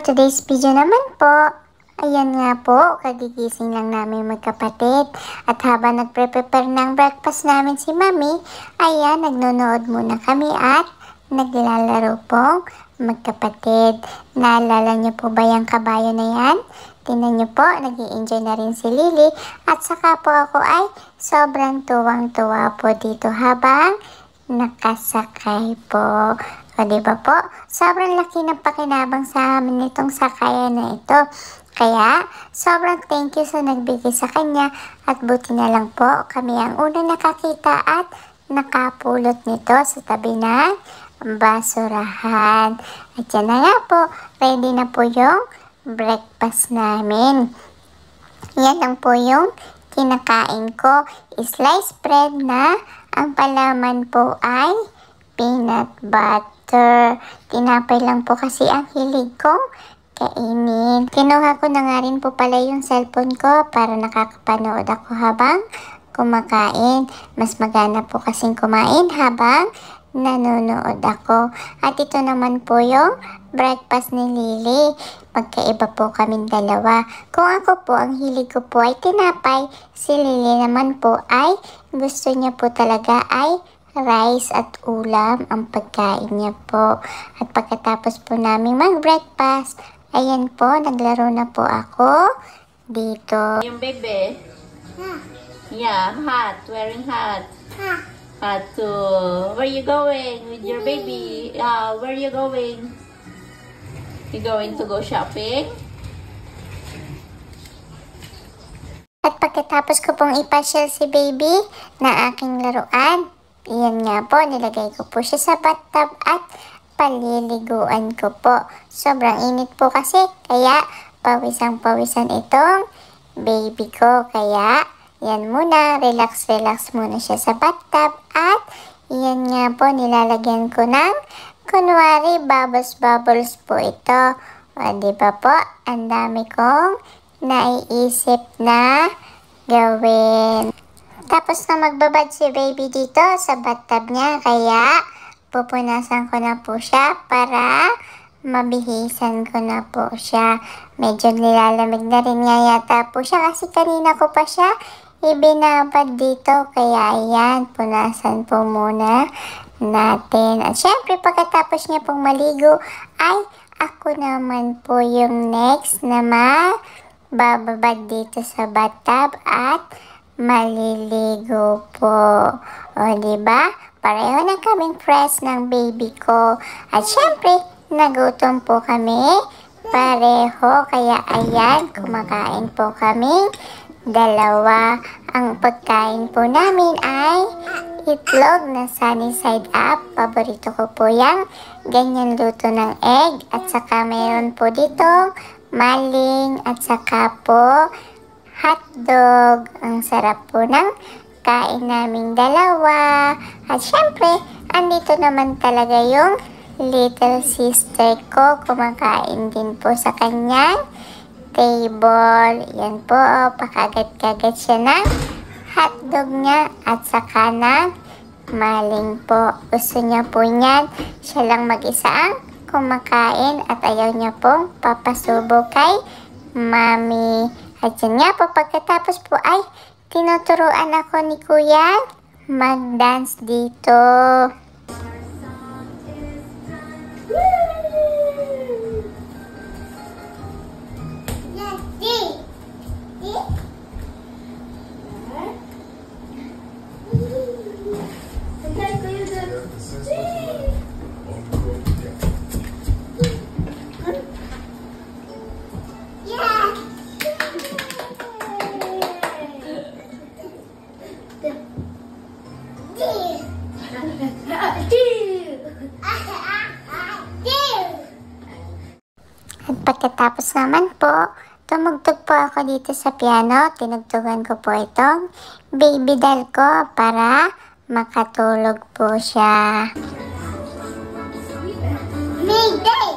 today's video naman po, ayan nga po, kagigising lang namin magkapatid. At habang nagpre-prepare ng breakfast namin si Mami, ayan, nagnonood muna kami at naglalaro pong magkapatid. Naalala niyo po ba yung kabayo na yan? Tingnan niyo po, nag-i-enjoy na rin si Lily. At saka po ako ay sobrang tuwang-tuwa po dito habang nakasakay po. O diba po, sobrang laki ng pakinabang sa amin itong sakayan na ito. Kaya, sobrang thank you sa nagbigay sa kanya at buti na lang po kami ang unang nakakita at nakapulot nito sa tabi ng basurahan. At yan na nga po, ready na po yung breakfast namin. Yan lang po yung kinakain ko, sliced bread na ang palaman po ay peanut butter. Tinapay lang po kasi ang hilig kong kainin. Kinuha ko na nga rin po pala yung cellphone ko para nakakapanood ako habang kumakain. Mas magana po kasing kumain habang nanonood ako. At ito naman po yung breakfast ni Lily. Magkaiba po kaming dalawa. Kung ako po, ang hilig ko po ay tinapay. Si Lily naman po ay gusto niya po talaga ay rice at ulam ang pagkain niya po. At pagkatapos po namin mag-breakfast, ayan po, naglaro na po ako dito. Yung bebe? Yeah, hat. Wearing hat. Hat to... Where you going with your baby? Where you going? You going to go shopping? At pagkatapos ko pong ipasyal si baby na aking laruan, iyan nga po, nilagay ko po siya sa bathtub at paliliguan ko po. Sobrang init po kasi, kaya pawisang-pawisan itong baby ko. Kaya, yan muna, relax muna siya sa bathtub. At, yan nga po, nilalagyan ko ng, kunwari, bubbles po ito. O, diba po, ang dami kong naiisip na gawin. Tapos na magbabad si baby dito sa bathtub niya, kaya pupunasan ko na po siya para mabihisan ko na po siya. Medyo nilalamig na rin nga yata po siya kasi kanina ko pa siya ibinabad dito. Kaya ayan, punasan po muna natin. At syempre pagkatapos niya pong maligo ay ako naman po yung next na mababad dito sa bathtub at maliligo po. O, diba? Pareho na kaming fresh ng baby ko. At syempre, nagutom po kami pareho. Kaya ayan, kumakain po kami dalawa. Ang pagkain po namin ay itlog na sunny side up. Paborito ko po yung ganyan luto ng egg. At saka mayroon po dito maling at saka po hotdog. Ang sarap po ng kain naming dalawa. At syempre, andito naman talaga yung little sister ko. Kumakain din po sa kanyang table. Yan po, pakagat-kagat siya ng hotdog niya at saka ng maling po. Gusto niya po niyan. Siya lang mag-isa ang kumakain at ayaw niya pong papasubo kay Mami. At yun nga po, pagkatapos po ay tinuturuan ako ni Kuya mag-dance dito. At pagkatapos naman po, tumugtog po ako dito sa piano. Tinugtugan ko po itong baby doll ko para makatulog po siya. Mayday!